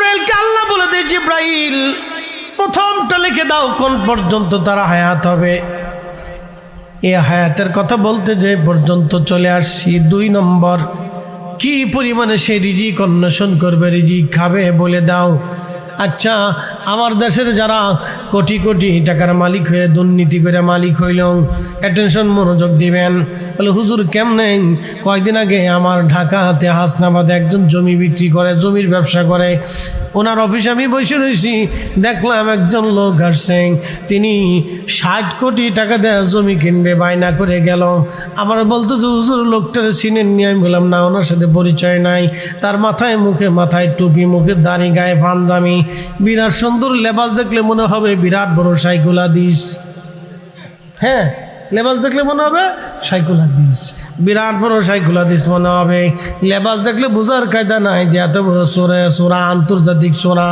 জিব্রাইলকে আল্লাহ বলে দেয়, জিব্রাইল প্রথমটা লিখে দাও কোন পর্যন্ত তারা হায়াত হবে। এই হায়াতের কথা বলতে যে পর্যন্ত চলে আসছি 2 নম্বর, কি পরিমাণে সে রিজিক অন্বেষণ করবে, রিজিক খাবে বলে দাও। আচ্ছা, আমার দেশের যারা কোটি কোটি টাকার মালিক হয়ে দুর্নীতি করে মালিক হইল, অ্যাটেনশন মনোযোগ দিবেন। বলে হুজুর কেমনে? কয়েকদিন আগে আমার ঢাকাতে হাসনাবাদে একজন জমি বিক্রি করে, জমির ব্যবসা করে, ওনার অফিসে আমি বসে রয়েছি, দেখলাম একজন লোক আসছেন, তিনি 60 কোটি টাকা দেয় জমি কিনবে, বায়না করে গেল। আমার বলতেছে হুজুর লোকটার চিনেন নি? আমি বললাম না, ওনার সাথে পরিচয় নাই। তার মাথায় টুপি, মুখে দাড়ি, গায়ে পাঞ্জামি, বিরাট সুন্দর লেবাস, দেখলে মনে হবে বিরাট বড় সাইকুল হাদিস। হ্যাঁ, লেবাস দেখলে মনে হবে সাইকুল হাদিস, বিরাট বড় সাইকুল হাদিস মনে হবে। লেবাস দেখলে বোঝার কায়দা নাই যে এত বড় সোরা, আন্তর্জাতিক সোরা।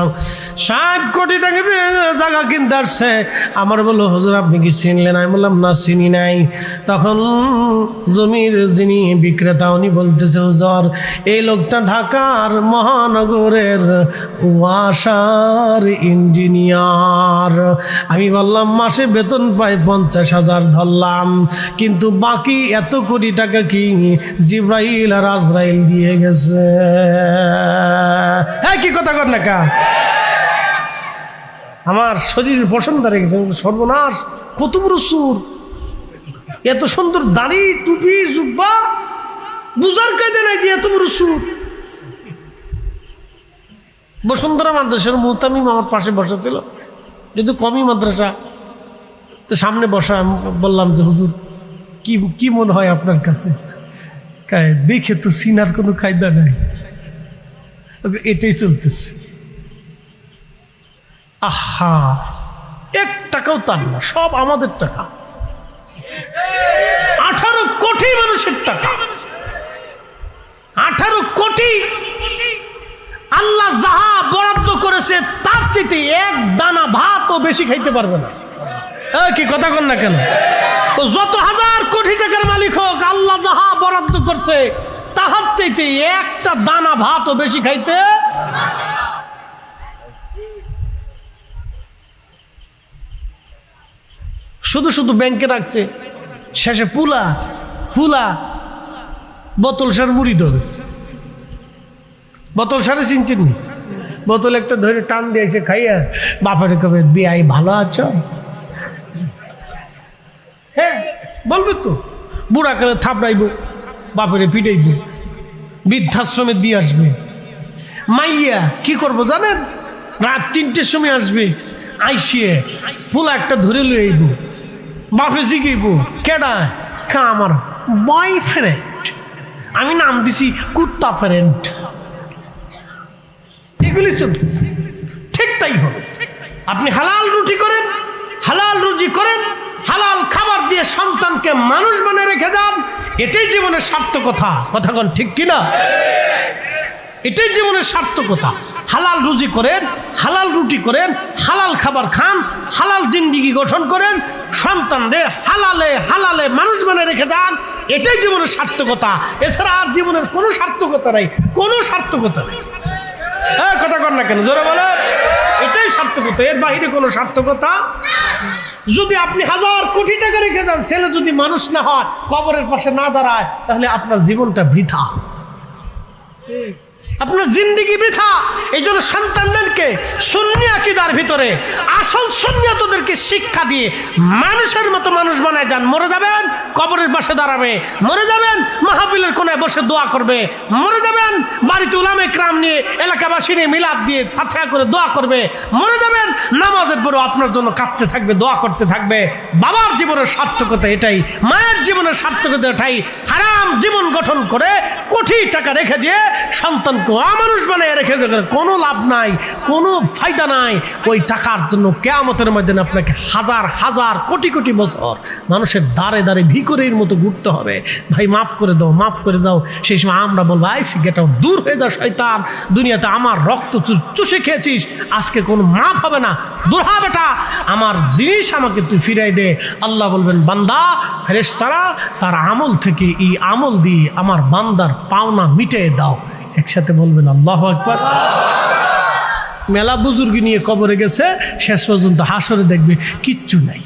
60 কোটি টাকা দিয়ে জায়গা কিনতে আসছে। আমার বললো হুজুর আপনি কি চিনলেন? আমি বললাম না, চিনি নাই। তখন জমির যিনি বিক্রেতা উনি বলতেছে হুজুর এই লোকটা ঢাকার মহানগরের ওয়াসার ইঞ্জিনিয়ার। আমি বললাম মাসে বেতন পাই 50,000 ধরলাম, কিন্তু বাকি এত কোটি টাকা কি জিব্রাইল আর আজরাইল দিয়ে গেছে। হ্যাঁ, কি কথা কর না কা? আমার শরীর পছন্দ রেখেছে। সর্বনাশ, কত বড় সুর, এত সুন্দর দাড়ি, টুপি, জুব্বা, বুঝার কায়দা নাই যে এত বড় সুর। বসুন্ধরা মাদ্রাসার মুহতামিম আমার পাশে বসা ছিল, যদি কমই মাদ্রাসা, তো সামনে বসা। আমি বললাম যে হুজুর কি মনে হয় আপনার কাছে? দেখে তো সিনার কোনো কায়দা নাই, এটাই চলতেছে। আহা, 1 টাকাও তার না, সব আমাদের টাকা। 18 কোটি মানুষের টাকা, 18 কোটি। আল্লাহ যাহা বরাদ্দ করেছে তার চেয়ে 1 দানা ভাতও বেশি খাইতে পারবে না। কি কথা কন না কেন? ও যত হাজার কোটি টাকার মালিক হোক, আল্লাহ যাহা বরাদ্দ করছে তাহার চাইতে 1টা দানা ভাতও বেশি খাইতে। শুধু শুধু ব্যাংকে রাখছে, শেষে ফুলা বোতল সার মুড়ি দেবে। বোতল সারে চিনচিন, বোতল একটা ধরে টান দিয়েছে, খাইয়া বাপের কবে বিয়াই ভালো আছো? হ্যাঁ বলবে তো। বুড়া কালে থাপড়াইব, বাপেরে পিটাইব, বৃদ্ধাশ্রমে দিয়ে আসবে। মাইয়া কি করবো জানেন? রাত 3টের সময় আসবে, আইসিয়ে ফুলা একটা ধরে লই আইব, বাপে জিগাইব কেডা? আমার বয়ফ্রেন্ড, আমি নাম দিছি কুত্তা ফ্রেন্ড। এগুলি চলতেছে, ঠিক তাই হবে। আপনি হালাল রুটি করেন, হালাল রুজি করেন, হালাল খাবার দিয়ে সন্তানকে মানুষ বানিয়ে রেখে যান, এটাই জীবনের সার্থকতা। কথা কোন ঠিক কিনা? এটাই জীবনের সার্থকতা। হালাল রুজি করেন, হালাল রুটি করেন, হালাল খাবার খান, হালাল জিন্দিগি গঠন করেন, সন্তানরে হালালে মানুষ বানিয়ে রেখে যান, এটাই জীবনের সার্থকতা। এছাড়া আর জীবনের কোনো সার্থকতা নাই, কোনো সার্থকতা নেই। হ্যাঁ, কথা কর না কেন? জোরে বলেন। এটাই সার্থকতা, এর বাইরে কোনো সার্থকতা। যদি আপনি 1000 কোটি টাকা রেখে যান, ছেলে যদি মানুষ না হয়, কবরের পাশে না দাঁড়ায়, তাহলে আপনার জীবনটা বৃথা, আপনার জিন্দিগি বৃথা। এই জন্য সন্তানদেরকে সুন্নি আকীদার ভিতরে আসল সুন্নিয়তদেরকে শিক্ষা দিয়ে মানুষের মতো মানুষ বানায় যান। মরে যাবেন, কবরের পাশে দাঁড়াবে, মরে যাবেন, মাহফিলের কোনায় বসে দোয়া করবে, মরে যাবেন, বাড়িতে উলামা ইকরাম নিয়ে, এলাকাবাসী নিয়ে মিলাদ দিয়ে ফাতিহা করে দোয়া করবে, মরে যাবেন, নামাজের পরেও আপনার জন্য কাঁদতে থাকবে, দোয়া করতে থাকবে। বাবার জীবনের সার্থকতা এটাই, মায়ের জীবনের সার্থকতা এটাই। হারাম জীবন গঠন করে কোটি টাকা রেখে দিয়ে সন্তানকে অমানুষ বানিয়ে রেখে দেবে, কোনো লাভ নাই, কোনো ফায়দা নাই। ওই টাকার জন্য কিয়ামতের ময়দানে আপনাকে হাজার হাজার কোটি কোটি বছর মানুষের দাঁড়ে দাঁড়ে ভিখারির মতো ঘুরতে হবে। ভাই মাফ করে দাও, মাফ করে দাও। সেই সময় আমরা বলবো আইসি গেটাও দূর হয়ে যাও শয়তান, দুনিয়াতে আমার রক্ত চুষে খেয়েছিস, আজকে কোনো মাফ হবে না, দূর হ বেটা, আমার জিনিস আমাকে তুই ফিরাই দে। আল্লাহ বলবেন বান্দা, ফেরেশতারা তার আমল থেকে এই আমল দিয়ে আমার বান্দার পাওনা মিটিয়ে দাও। একসাথে বলবেন আল্লাহু আকবার। মেলা বুজুর্গি নিয়ে কবরে গেছে, শেষ পর্যন্ত হাসরে দেখবে কিচ্ছু নাই।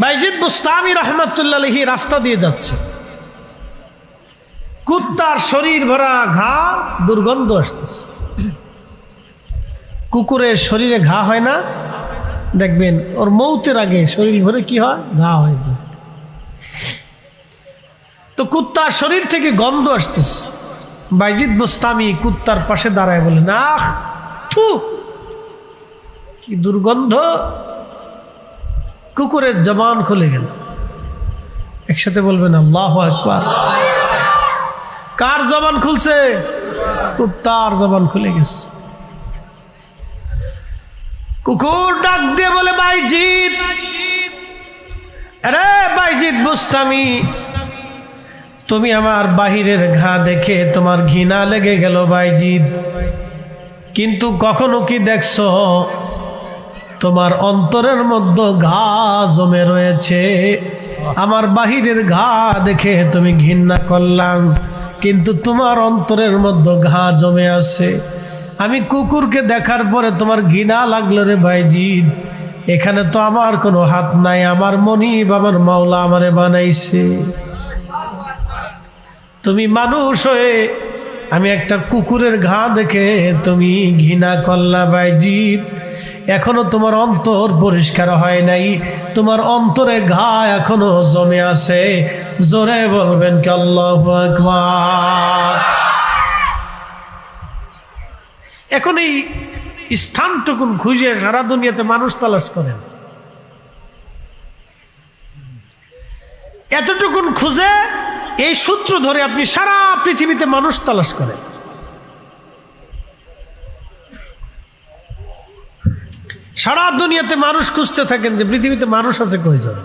বাইজিদ বুস্তামি রহমাতুল্লাহ আলাইহি রাস্তা দিয়ে যাচ্ছে, কুত্তার শরীর ভরা ঘা, দুর্গন্ধ আসতেছে। কুকুরের শরীরে ঘা হয় না, দেখবেন ওর মৌতের আগে শরীর ভরে কি হয়, ঘা হয়ে যায়। তো কুত্তার শরীর থেকে গন্ধ আসতেছে। বাইজিদ বুস্তামি কুত্তার পাশে দাঁড়ায় বলেন, আহ থু, কি দুর্গন্ধ। কুকুরের জবান খুলে গেল। একসাথে বলবেন আল্লাহু আকবার। কার জবান খুলছে? কুত্তার জবান খুলে গেছে। কুকুর ডাক দিয়ে বলে, বাইজিদ, আরে বাইজিদ বুস্তামি, তুমি আমার বাহিরের ঘা দেখে তোমার ঘৃণা লেগে গেল বাইজিদ, কিন্তু কখনো কি দেখছো তোমার অন্তরের মধ্যে ঘা জমে রয়েছে? আমার বাহিরের ঘা দেখে তুমি ঘৃণা করলাম, কিন্তু তোমার অন্তরের মধ্যে ঘা জমে আছে। আমি কুকুরকে দেখার পরে তোমার ঘৃণা লাগলো রে বাইজিদ, এখানে তো আমার কোনো হাত নাই, আমার মনিব আমার মাওলা আমারে বানাইছে। তুমি মানুষ হয়ে আমি একটা কুকুরের ঘা দেখে তুমি ঘৃণা করলা বাইজিদ, এখনো তোমার অন্তর পরিষ্কার হয় নাই, তোমার অন্তরে ঘা এখনো জমে আছে। জোরে বলবেন কি আল্লাহু আকবার। এখন এই স্থানটুকুন খুঁজে সারা দুনিয়াতে মানুষ তালাশ করেন, এতটুকুন খুঁজে এই সূত্র ধরে আপনি সারা পৃথিবীতে মানুষ তালাশ করেন। সারা দুনিয়াতে মানুষ খুঁজতে থাকেন যে পৃথিবীতে মানুষ আছে কয়জন।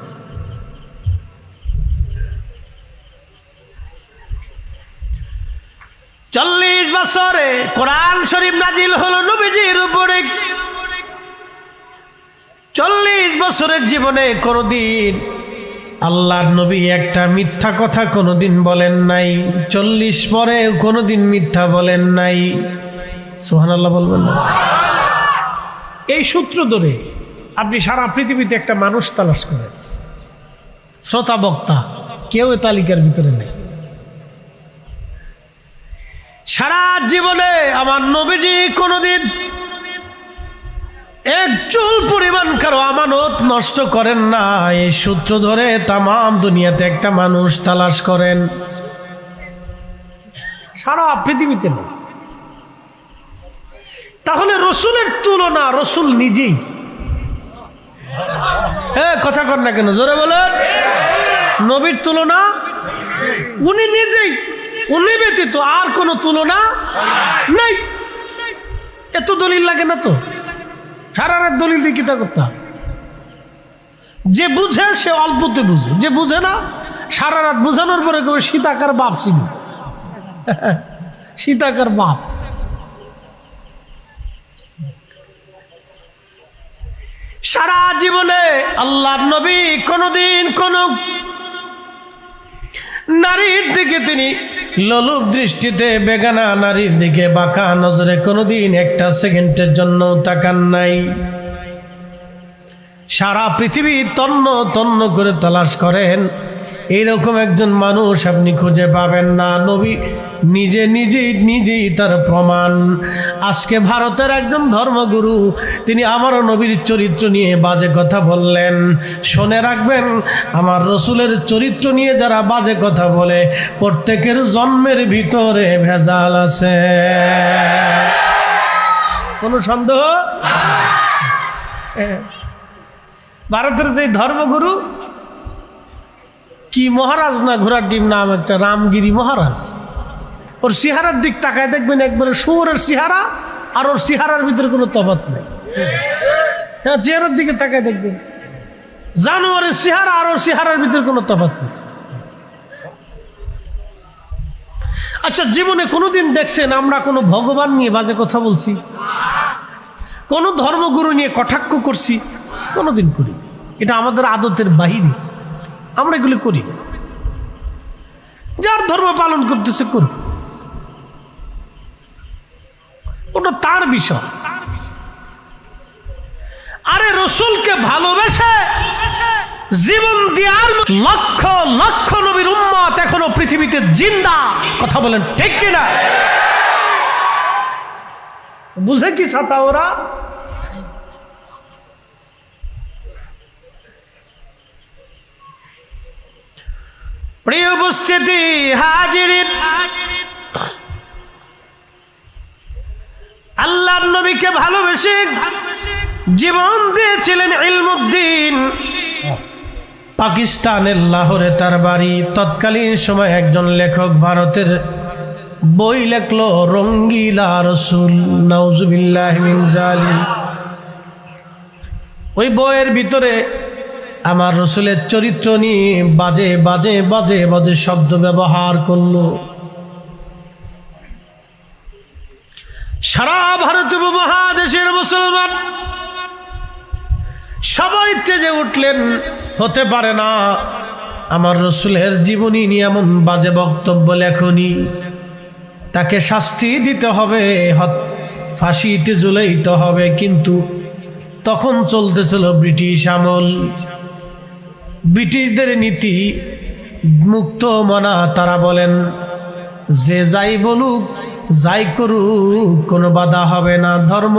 চল্লিশ বছরে কোরআন শরীফ নাজিল হলো নবীজির উপরে। 40 বছরের জীবনে কোনদিন আল্লাহর নবী একটা মিথ্যা কথা কোনোদিন বলেন নাই। 40 পরে কোনোদিন মিথ্যা বলেন নাই। সুবহানাল্লাহ বলবেন না? এই সূত্র ধরে আপনি সারা পৃথিবীতে একটা মানুষ তালাশ করেন, শ্রোতা বক্তা কেউ এই তালিকার ভিতরে নেই। সারা জীবনে আমার নবীজি কোনোদিন এক চুল পরিমাণ কারো আমানত নষ্ট করেন না। এই সূত্র ধরে তামাম দুনিয়াতে একটা মানুষ তালাশ করেন, সারা পৃথিবীতে নেই। তাহলে রসুলের তুলনা রসুল নিজেই, কথা কর না কেন, জোরে বলেন। নবীর তুলনা উনি নিজেই, উনি ব্যতীত আর কোনো তুলনা নাই। এত দলিল লাগে না তো, সারা রাত দলিল দিয়ে কিতা করতাম। যে বুঝে সে অল্পতে বুঝে, যে বুঝে না সারা রাত বুঝানোর পরে কবে সীতাকার বাপ ছিল, সীতাকার বাপ। সারা জীবনে আল্লাহর নবী কোনদিন কোন নারীর দিকে তিনি লোলুপ দৃষ্টিতে, বেগানা নারীর দিকে বাঁকা নজরে কোনোদিন একটা সেকেন্ডের জন্য তাকান নাই। সারা পৃথিবী তন্ন তন্ন করে তালাশ করেন, এইরকম একজন মানুষ আপনি খুঁজে পাবেন না। নবী নিজেই তার প্রমাণ। আজকে ভারতের একজন ধর্মগুরু তিনি আমারও নবীর চরিত্র নিয়ে বাজে কথা বললেন। শুনে রাখবেন, আমার রসুলের চরিত্র নিয়ে যারা বাজে কথা বলে প্রত্যেকের জন্মের ভিতরে ভেজাল আছে, কোনো সন্দেহ? ভারতের যে ধর্মগুরু কি মহারাজ না ঘোড়ার ডিম নাম একটা, রামগিরি মহারাজ, ওর চেহারার দিক তাকায় দেখবেন একবারে শুয়োরের চেহারা, আর ওর চেহারার ভিতরে কোনো তফাৎ নেই। হ্যাঁ, চেহারার দিকে তাকায় দেখবেন জানোয়ারের চেহারা আর ওর চেহারার ভিতরে কোনো তফাৎ নেই। আচ্ছা, জীবনে কোনোদিন দেখছেন আমরা কোনো ভগবান নিয়ে বাজে কথা বলছি, কোনো ধর্মগুরু নিয়ে কটাক্ষ করছি? কোনোদিন করি। এটা আমাদের আদতের বাহিরে, আমরা এগুলি করি না। যার ধর্ম পালন করতেছে করুন। ওটা তার বিষয়। আরে রসুলকে ভালোবেসে জীবন দেওয়ার লক্ষ লক্ষ নবীর উম্মত এখনো পৃথিবীতে জিন্দা। কথা বলেন ঠিক কিনা? বুঝে কি ছাতা ওরা? প্রিয় উপস্থিতি হাজিরিন, আল্লাহর নবীকে ভালোবেসে জীবন দিয়েছিলেন ইলমুদ্দিন। পাকিস্তানের লাহোরে তার বাড়ি। তৎকালীন সময় একজন লেখক ভারতের বই লেখলো রঙ্গিলা রসুল, নাউজুবিল্লাহি মিন জালিক। ওই বইয়ের ভিতরে আমার রসুলের চরিত্র নিয়ে বাজে বাজে বাজে বাজে শব্দ ব্যবহার করলো। সারা ভারত উপমহাদেশের মুসলমান সবাই তেজে উঠলেন। হতে পারে না, আমার রসুলের জীবনী নিয়ে এমন বাজে বক্তব্য লেখনি, তাকে শাস্তি দিতে হবে, ফাঁসিতে ঝুলাইতে হবে। কিন্তু তখন চলতেছিল ব্রিটিশ আমল, ব্রিটিশদের নীতি মুক্ত মনা। তারা বলেন যে যাই বলুক যাই করুক কোনো বাধা হবে না, ধর্ম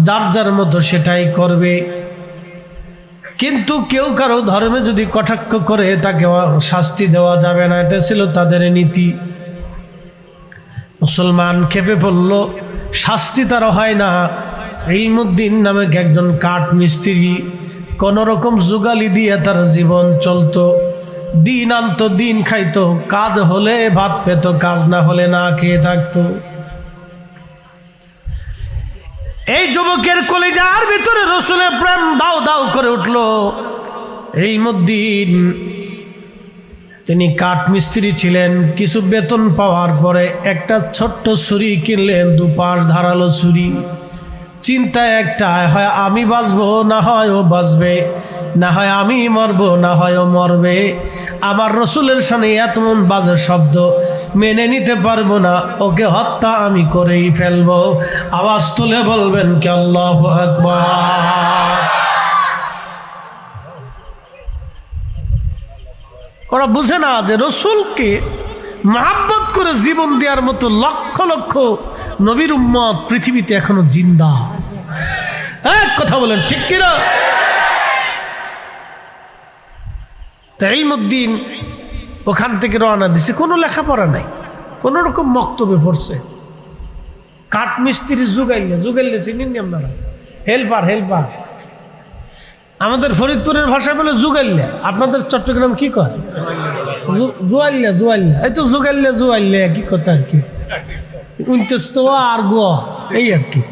যার যার মতো সেটাই করবে। কিন্তু কেউ কারো ধর্মে যদি কটাক্ষ করে তাকে শাস্তি দেওয়া যাবে না, এটা ছিল তাদের নীতি। মুসলমান খেপে পড়ল, শাস্তি তার হয় না। ইলমুদ্দিন নামে একজন কাঠ মিস্ত্রি কোন রকম জুগালি দিয়ে তার জীবন চলতো, দিন আনতো দিন খাইতো, কাজ হলে ভাত পেত, কাজ না হলে না খেয়ে থাকতো। এই যুবকের কলিজার ভিতরে রসুলের প্রেম দাও দাও করে উঠল। ইলমুদ্দিন তিনি কাঠ মিস্ত্রি ছিলেন। কিছু বেতন পাওয়ার পরে একটা ছোট্ট ছুরি কিনলেন, দুপাশ ধারালো ছুরি। চিন্তা একটা, হয় আমি বাঁচবো না হয় ও বাঁচবে, না হয় আমি মরবো না হয় ও মরবে। আমার রসুলের সামনে এত মন বাজে শব্দ মেনে নিতে পারবো না, ওকে হত্যা আমি করেই ফেলবো। আওয়াজ তুলে বলবেন কি আল্লাহু আকবার। ওরা বুঝে না যে রসুলকে মহাব্বত করে জীবন দেওয়ার মতো লক্ষ লক্ষ নবীর উম্মত পৃথিবীতে এখনো জিন্দা। এক কথা বলেন ঠিক কিনা? ইলমুদ্দিন ওখান থেকে রওনা দিছে, কোনো লেখাপড়া নাই, কোন রকম মক্তবে পড়ছে। কাঠ মিস্ত্রি জুগাইলে চিনেননি আপনারা? হেল্পার আমাদের ফরিদপুরের ভাষায় বলে জুগাইলে, আপনাদের চট্টগ্রাম কি কয়? জুয়াইলে। এই তো জুগাইলে কি কথা আর কি, আর গোয়া এই আর কি।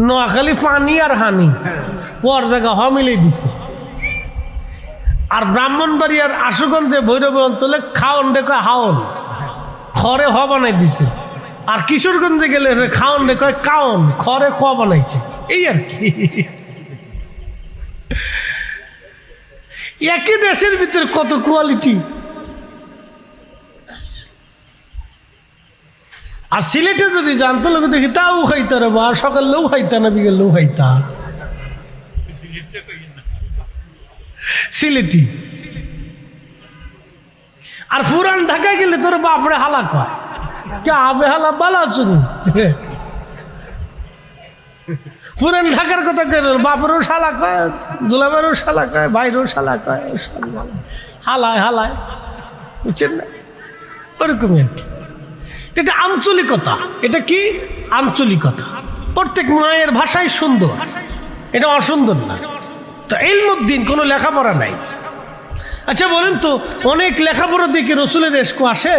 নোয়াখালী পানি আর হানি পর জায়গা হ মিলিয়ে দিছে। আর ব্রাহ্মণবাড়িয়ার আশুগঞ্জে ভৈরব অঞ্চলে খাওন ডেকে হাওন, খড়ে হ বানাই দিছে। আর কিশোরগঞ্জে গেলে খাওন ডেকে কাউন, খড়ে খ বানাইছে। এই আর কি। একই দেশের ভিতরে কত কোয়ালিটি। আর সিলেটে যদি জানতে লোক দেখি তাও খাইতে রে, বা সকালেও খাইতা না বিকেলেও খাইতা। সিলেটি। আর পুরান ঢাকায় গেলে তোর বাপরে হালা কয়, কে আবে হালা বালা চুনি। পুরান ঢাকার কথা কয়, বাপেরও শালা কয়, দুলাবেরও শালা কয়, ভাইরও শালা কয়, হালায় বুঝছেন না? ওরকমই আর কি। এটা আঞ্চলিকতা। এটা কি আঞ্চলিকতা? প্রত্যেক মায়ের ভাষাই সুন্দর, এটা অসুন্দর না। তো ইলমুদ্দিন কোনো লেখাপড়া নাই। আচ্ছা বলেন তো, অনেক লেখাপড়া দিয়ে কি রসুলের এশক আসে?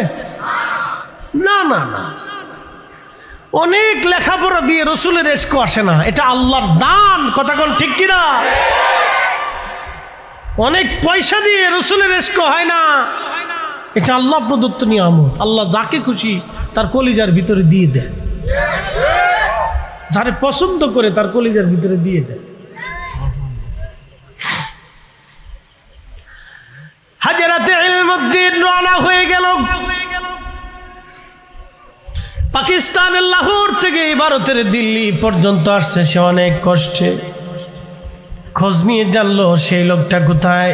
না না না, অনেক লেখাপড়া দিয়ে রসুলের এশক আসে না, এটা আল্লাহর দান। কথা কোন ঠিক কিনা? অনেক পয়সা দিয়ে রসুলের এশক হয় না, এটা আল্লাহ প্রদত্ত নিয়ামত। আল্লাহ যাকে খুশি তার কলিজার ভিতরে দিয়ে দেয়, যারে পছন্দ করে তার কলিজার ভিতরে দিয়ে দেয়। হাজরাতে ইলমুদ্দিন রওনা হয়ে গেল। পাকিস্তানের লাহোর থেকে ভারতের দিল্লি পর্যন্ত আসছে সে অনেক কষ্টে। খোঁজ নিয়ে জানলো সেই লোকটা কোথায়।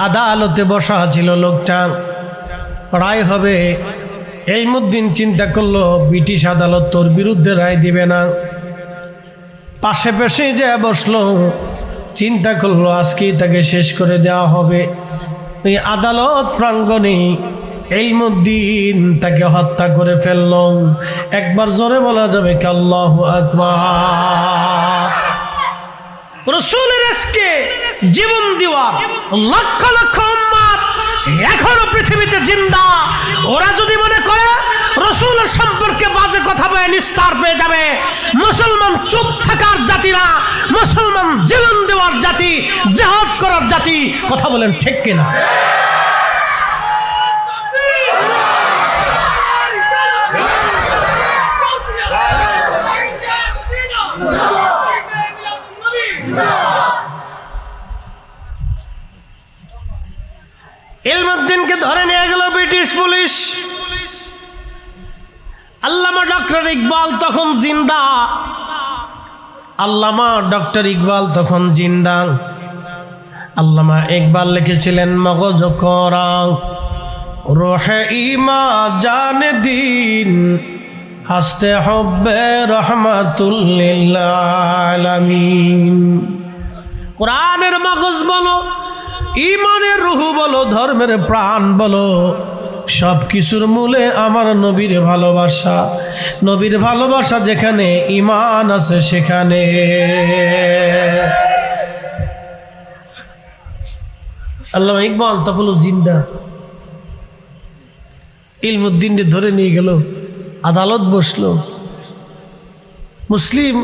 আদালতে বসা ছিল লোকটা, রায় হবে। ইলমুদ্দিন চিন্তা করলো ব্রিটিশ আদালত তোর বিরুদ্ধে রায় দিবে না। পাশে পাশে যা বসলো, চিন্তা করলো আজকেই তাকে শেষ করে দেওয়া হবে। এই আদালত প্রাঙ্গণে ইলমুদ্দিন তাকে হত্যা করে ফেলল। একবার জোরে বলা যাবে কি আল্লাহু আকবার। রাসূলের আজকে জীবন দেওয়া লক্ষ লক্ষ উম্মত এখনো পৃথিবীতে জিন্দা। ওরা যদি মনে করে রাসূলের সম্পর্কে বাজে কথা বলে নিস্তার পেয়ে যাবে, মুসলমান চুপ থাকার জাতি না, মুসলমান জীবন দেওয়ার জাতি, জিহাদ করার জাতি। কথা বলেন ঠিক কিনা? ইলমুদ্দিনকে ধরে নিয়ে গেল ব্রিটিশ পুলিশ। আল্লামা ডক্টর ইকবাল তখন জিন্দা। আল্লামা ডক্টর ইকবাল তখন জিন্দা। আল্লামা ইকবাল লিখেছিলেন মগজ কোরআন রোহে ইমা জান দিন হাসতে হব্বে রহমাতুল লিল আলামিন। কোরআনের মগজ বলো, ইমানের রুহ বলো, ধর্মের প্রাণ বলো, সব কিছুর মূলে আমার নবীর ভালোবাসা। নবীর ভালোবাসা যেখানে ইমান আছে সেখানে। আল্লামা ইকবাল তখন জিন্দা। ইলমুদ্দিনকে ধরে নিয়ে গেল, আদালত বসলো। মুসলিম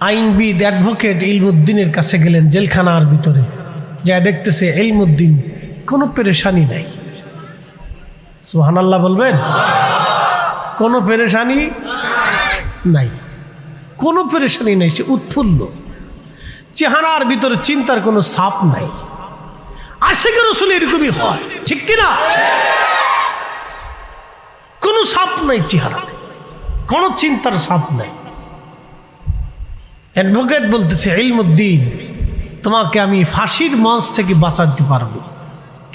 আইনবিদ অ্যাডভোকেট ইলমুদ্দিনের কাছে গেলেন জেলখানার ভিতরে, যা দেখতেছে ইলমুদ্দিন কোনো পেরেশানি নাই। সুবহানাল্লাহ বলবেন? কোনো পেরেশানি নাই, কোনো পেরেশানি নাই। সে উৎফুল্ল, চেহারার ভিতরে চিন্তার কোনো ছাপ নাই। আশিক রাসূল এরকমই হয়, ঠিক কিনা? কোনো ছাপ নাই চেহারাতে, কোনো চিন্তার ছাপ নাই। অ্যাডভোকেট বলতেছে ইলমুদ্দিন, তোমাকে আমি ফাঁসির মঞ্চ থেকে বাঁচাতে পারবো,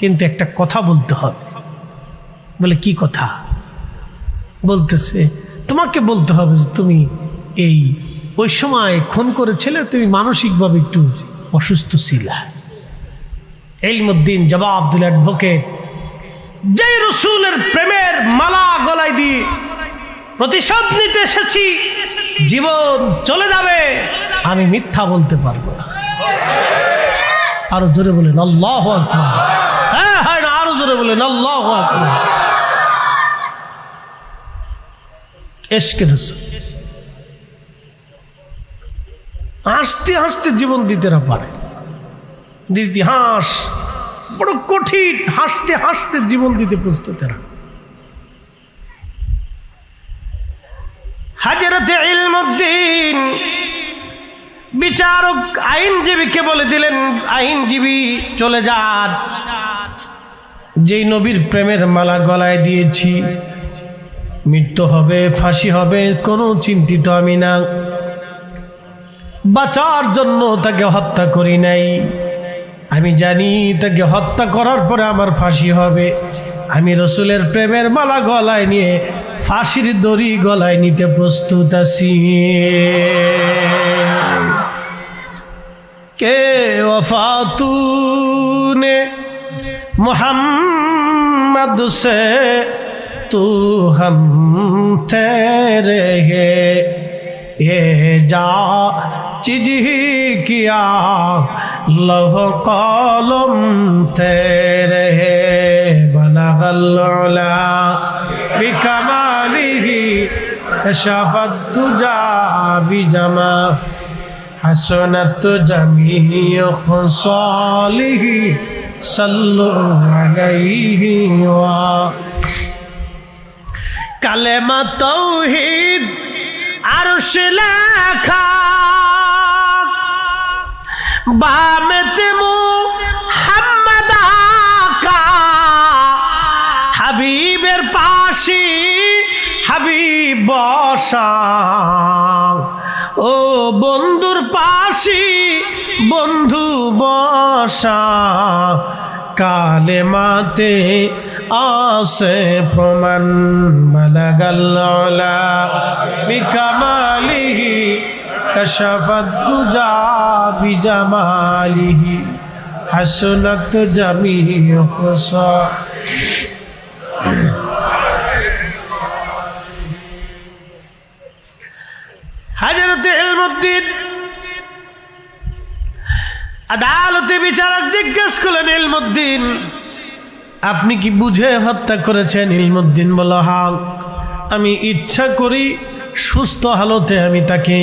কিন্তু একটা কথা বলতে হবে। বলে কি কথা? বলতেছে তোমাকে বলতে হবে যে তুমি ওই সময় খুন করেছিলে, তুমি মানসিকভাবে একটু অসুস্থ ছিলা। ইলমুদ্দিন জবাব দিল, অ্যাডভোকেট, যে রাসূলের প্রেমের মালা গলায় দিয়ে প্রতিশোধ নিতে এসেছি, জীবন চলে যাবে, আমি মিথ্যা বলতে পারবো না। আরো জোরে বলেন আল্লাহু আকবার। হ্যাঁ হ্যাঁ, আরো জোরে বলেন আল্লাহু আকবার। ইশকে রাসূল। হাসতে হাসতে জীবন দিতে না পারে, ইতিহাস বড় কঠিন। হাসতে হাসতে জীবন দিতে প্রস্তুত না। হযরত ইলমুদ্দিন বিচারক আইনজীবীকে বলে দিলেন, আইনজীবী চলে যান, যেই নবীর প্রেমের মালা গলায় দিয়েছি, মৃত্যু হবে, ফাঁসি হবে, কোনো চিন্তিত আমি না। বাঁচার জন্য তাকে হত্যা করি নাই। আমি জানি তাকে হত্যা করার পরে আমার ফাঁসি হবে। আমি রাসূলের প্রেমের মালা গলায় নিয়ে ফাঁসির দড়ি গলায় নিতে প্রস্তুত আছি। কে ওফা তূনে মুহাম্মদ সে তু হম তেরে হে ये जा चिज ही किया लौह कलम तेरे बलगल उला बिकमालिही कशफत तुजा बिजमा हसनत जमीअ खुसालिही सल्लु अलैहि वा कलेमा तौहीद अर्श लेखा बामत मुहम्मद का हबीब হাবিবের পাশে হাবিব বসা, ও বন্ধুর পাশে বন্ধু বসা, কালেমাতে আসে প্রমাণ, বালাগাল উলা বিকামালিহি কাশাফাত দুজা বিজামালিহি হাসনাত জামিউ খুসা। হযরতে ইলমুদ্দিন আদালতে বিচারক জিজ্ঞেস করলেন, ইলমুদ্দিন আপনি কি বুঝে হত্যা করেছেন? ইলমুদ্দিন বলল, হ্যাঁ, আমি ইচ্ছা করি সুস্থ হালতে আমি তাকে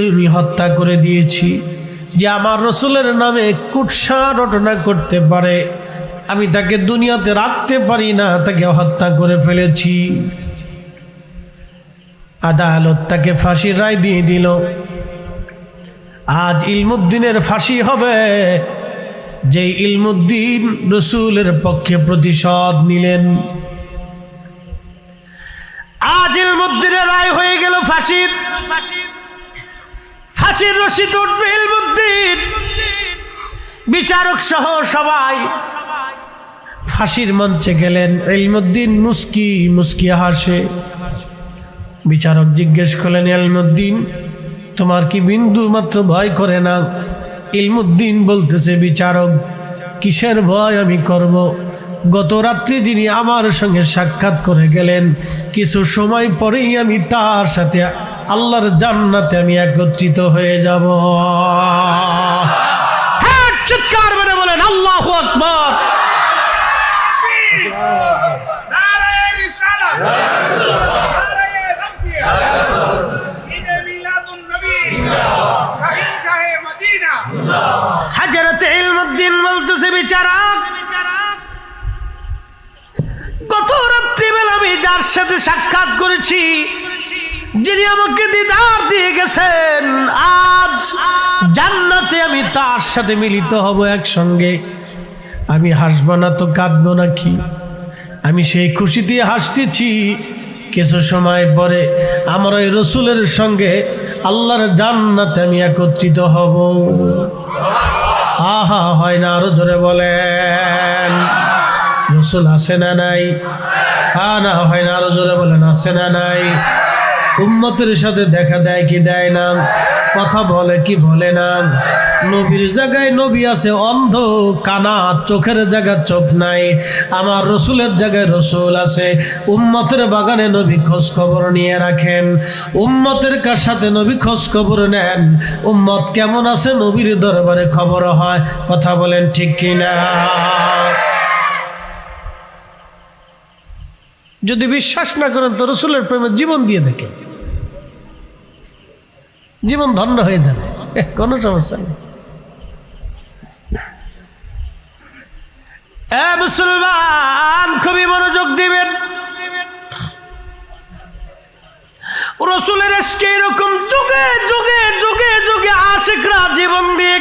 আমি হত্যা করে দিয়েছি, যে আমার রসুলের নামে কুৎসা রটনা করতে পারে, আমি তাকে দুনিয়াতে রাখতে পারি না, তাকে হত্যা করে ফেলেছি। আদালত তাকে ফাঁসির রায় দিয়ে দিল। আজ ইলমুদ্দিনের ফাঁসি হবে, যে ইলমুদ্দিন রসুলের পক্ষে প্রতিশোধ নিলেন। আজ ইলমুদ্দিনের রায় হয়ে গেল ফাঁসির। ফাঁসির রশি উঠবে ইলমুদ্দিন, বিচারক সহ সবাই ফাঁসির মঞ্চে গেলেন। ইলমুদ্দিন মুস্কি মুস্কি হাসে। বিচারক জিজ্ঞেস করলেন, ইলমুদ্দিন তোমার কি বিন্দু মাত্র ভয় করে না? ইলমুদ্দিন বলতেছে, বিচারক কিসের ভয় আমি করব? গত রাত্রি যিনি আমার সঙ্গে সাক্ষাৎ করে গেলেন, কিছু সময় পরেই আমি তার সাথে আল্লাহর জান্নাতে আমি একত্রিত হয়ে যাব। হ্যাঁ, চিৎকার করে বলেন আল্লাহু আকবার। হযরত ইলমুদ্দিন বলতেছে, বিচারক গত রাত্রিবেলা আমি যার সাথে সাক্ষাৎ করেছি, যিনি আমাকে দিদার দিয়ে গেছেন, আজ জান্নাতে আমি তার সাথে মিলিত হব একসঙ্গে। আমি হাসবো না তো কাঁদবো নাকি? আমি সেই খুশিতে হাসতেছি। কিছু সময় পরে আমার ওই রসুলের সঙ্গে আল্লাহর জান্নাতে আমি একত্রিত হব। আহা, হয় না? আরো জোরে বলেন। রসুল আছে না নাই? হ্যাঁ না, হয় না? আরো জোরে বলেন, আছে না নাই? উম্মতের সাথে দেখা দেয় কি দেয় না? কথা বলে কি বলে না? নবীর জায়গায় নবী আছে অন্ধ, কানা, চোখের জায়গায় চোখ নাই। আমার রসুলের জায়গায় রসুল আছে। উম্মতের বাগানে নবী খোঁজ খবর নিয়ে রাখেন, উম্মতের কার সাথে নবী খোঁজ খবর নেন। উম্মত কেমন আছে নবীর দরবারে খবর হয়। কথা বলেন ঠিক কিনা? যদি বিশ্বাস না করেন তো রসুলের প্রেমে জীবন দিয়ে দেখেন, জীবন ধন্য হয়ে যাবে, কোনো সমস্যা নেই। মুসলমান খুবই মনোযোগ দিবেন। রসুলের ইশকে এরকম যুগে যুগে যুগে যুগে আশিকরা জীবন দিয়ে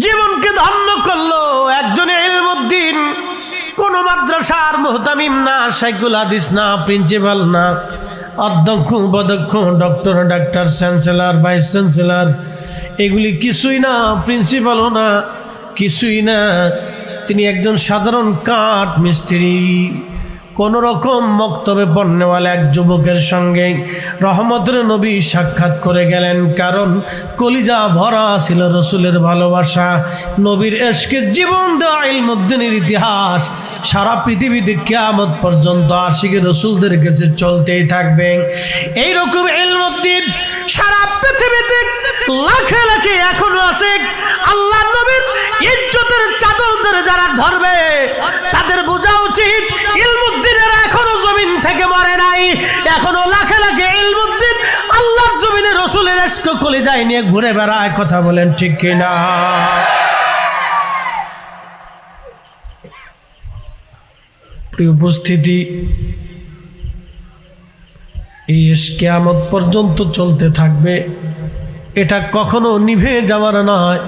জীবনকে ধন্য করলো। একজন ইলমুদ্দিন কোন মাদ্রাসার মুহতামিম না, শাইখুল হাদিস না, প্রিন্সিপাল না, অধ্যক্ষ উপাধ্যক্ষ, doctor, doctor, chancellor, vice chancellor, এগুলি কিছুই না, প্রিন্সিপালও না, কিছুই না। তিনি একজন সাধারণ কাঠ মিস্ত্রি। কোন রকম মক্তবে পড়নেওয়ালা এক যুবকের সঙ্গে রহমতের নবী সাক্ষাৎ করে গেলেন। কারণ কলিজা ভরা ছিল রসুলের ভালোবাসা, নবীর ইশকে জীবন দেওয়া ইলমুদ্দিনের ইতিহাস সারা পৃথিবীতে কিয়ামত পর্যন্ত আশিকে রসুলদের কাছে চলতেই থাকবে। এইরকম ইলমুদ্দিন সারা পৃথিবীতে লাখে লাখে এখনো আছে। আল্লাহ নবীর ইজ্জতের চাদর ধরে যারা ধরবে তাদের বোঝা উচিত ইলমুদ্দিনের এখনো জমিন থেকে মরে নাই। এখনো লাখে লাখে ইলমুদ্দিন আল্লাহর জমিনে রসুলের ইশক কলিজায় নিয়ে ঘুরে বেড়ায়। কথা বলেন ঠিক কিনা? প্রিয় উপস্থিতি, এই ইশক কিয়ামত পর্যন্ত চলতে থাকবে, এটা কখনো নিভে যাওয়ার নয়।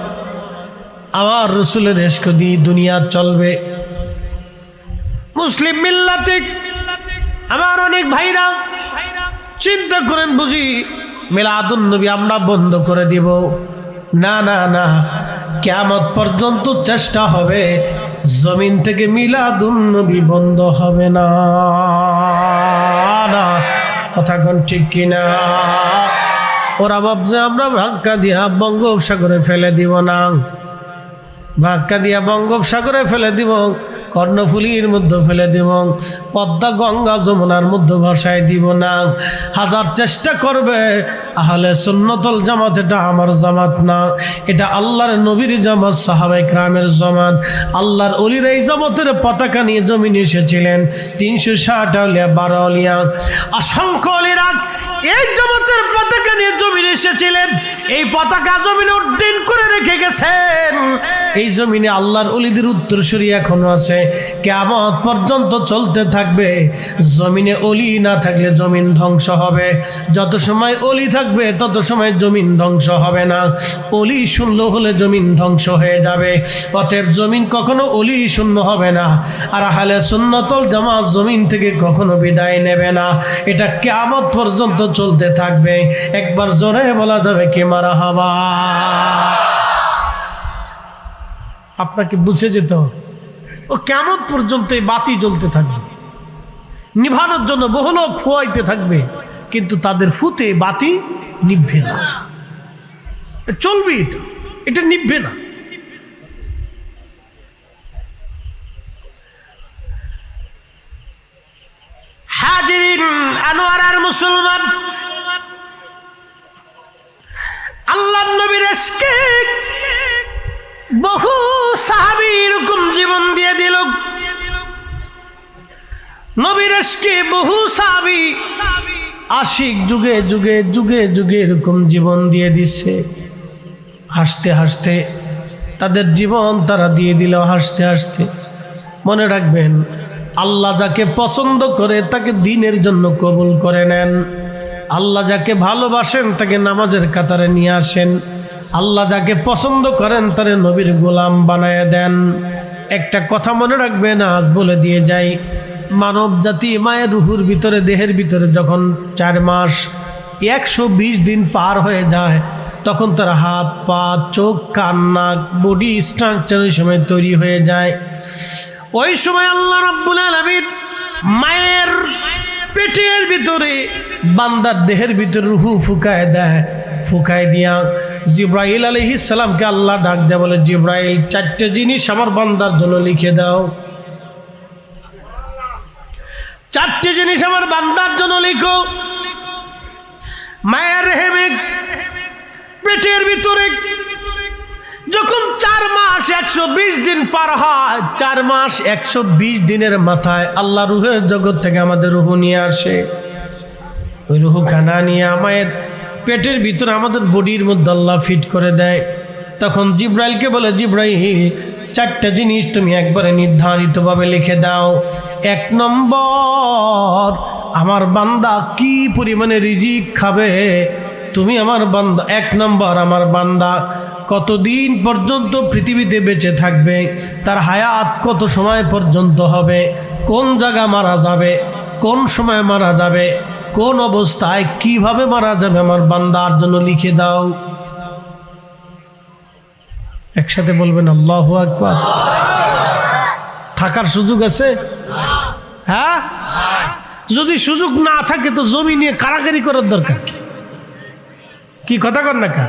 আমার রসুলের ইশক দিয়ে দুনিয়া চলবে। মুসলিম মিল্লাতিক আমার অনেক ভাইরা চিন্তা করেন বুঝি মিলাদুন নবী আমরা বন্ধ করে দিব। না না না, কিয়ামত পর্যন্ত চেষ্টা হবে জমিন থেকে মিলাদুন নবী বন্ধ হবে না। না কথা কোন ঠিক কিনা? ওরা ভাবছে আমরা ধাক্কা দিয়া বঙ্গোপসাগরে ফেলে দিব না, ধাক্কা দিয়া বঙ্গোপসাগরে ফেলে দিব, কর্ণফুলীর মধ্যে ফেলে দিব, পদ্মা গঙ্গা যমুনার মধ্যে ভাসায় দিব না। হাজার চেষ্টা করবে, আহলে সুন্নতুল জামাত এটা আমার জামাত না, এটা আল্লাহর নবীর জামাত, সাহাবায়ে কেরামের জামাত। আল্লাহর ওলির এই জামাতের পতাকা নিয়ে জমিনে এসেছিলেন 360 আউলিয়া 12 আউলিয়া, অসংখ্য ওলিরা এই জামাতের পতাকা নিয়ে জমিনে এসেছিলেন। এই পতাকা জমিনে উড্ডীন করে রেখে গেছেন। এই জমিনে আল্লাহর ওলিদের উত্তরসূরি এখনো আছে, কিয়ামত পর্যন্ত চলতে থাকবে। জমিনে ওলি না থাকলে জমিন ধ্বংস হবে, যত সময় ওলি থাকবে তত সময় জমিন ধ্বংস হবে না। ওলি শূন্য হলে জমিন ধ্বংস হয়ে যাবে। অতএব জমিন কখনো ওলি শূন্য হবে না। আর আহলে সুন্নাতুল জামাত জমিন থেকে কখনো বিদায় নেবে না, এটা কিয়ামত পর্যন্ত চলতে থাকবে। একবার জোরে বলা যাবে কি মারহাবা? আপনাকে বুঝে যেতে হবে, ও কিয়ামত পর্যন্ত এই বাতি জ্বলতে থাকবে, নিভানোর জন্য বহু লোক খোয়াইতে থাকবে, কিন্তু তাদের ফুতে বাতি নিভবে না। চলবে, এটা নিভবে না। হাজিরিন আনোয়ারার মুসলমান, আল্লাহর নবীর ইশকে বহু সাহাবী এরকম জীবন দিয়ে দিল। নবীর ইশকে বহু সাহাবী আশিক যুগে যুগে যুগে যুগে এরকম জীবন দিয়ে দিচ্ছে। হাসতে হাসতে তাদের জীবন তারা দিয়ে দিল, হাসতে হাসতে। মনে রাখবেন, আল্লাহ যাকে পছন্দ করে তাকে দ্বীনের জন্য কবুল করে নেন। আল্লাহ যাকে ভালোবাসেন তাকে নামাজের কাতারে নিয়ে আসেন। আল্লাহ যাকে পছন্দ করেন তারে নবীর গোলাম বানায় দেন। একটা কথা মনে রাখবেন, আজ বলে দিয়ে যাই, মানব জাতি মায়ের রুহুর ভিতরে, দেহের ভিতরে যখন 4 মাস 120 দিন পার হয়ে যায়, তখন তার হাত পা চোখ কান নাক বডি স্ট্রাকচার ওই সময় তৈরি হয়ে যায়। ওই সময় আল্লাহ রাব্বুল আলামিন মায়ের পেটের ভিতরে বান্দার দেহের ভিতরে রুহু ফুকায় দেয়। ফুকায় দিয়া জিব্রাইল আলাইহিস সালামকে আল্লাহ ডাক দেয়, বলে জিব্রাইল 4টে জিনিস আমার বান্দার জন্য লিখে দাও। 4টে জিনিস আমার বান্দার জন্য লিখো। মায়ের রেহেমে পেটের ভিতরে যখন 4 মাস 120 দিন পার হয়, 4 মাস 120 দিনের মাথায় আল্লাহ রুহের জগৎ থেকে আমাদের রুহ নিয়ে আসে। ওই রুহ খানা নিয়ে মায়ের পেটের ভিতরে আমাদের বডির মধ্যে আল্লাহ ফিট করে দেয়। তখন জিব্রাইলকে বলে, জিব্রাইল 4টা জিনিস তুমি একবারে নির্ধারিতভাবে লিখে দাও। 1 নম্বর, আমার বান্দা কি পরিমাণে রিজিক খাবে তুমি আমার বান্দা। 1 নম্বর, আমার বান্দা কতদিন পর্যন্ত পৃথিবীতে বেঁচে থাকবে, তার হায়াত কত সময় পর্যন্ত হবে, কোন জায়গা মারা যাবে, কোন সময় মারা যাবে, কোন অবস্থায় কিভাবে মারা যাবে, আমার বান্দার জন্য লিখে দাও। একসাথে বলবেন আল্লাহু আকবার। থাকার সুযোগ আছে? হ্যাঁ, যদি সুযোগ না থাকে তো জমি নিয়ে কারাকারি করার দরকার কি? কথা কর না কা?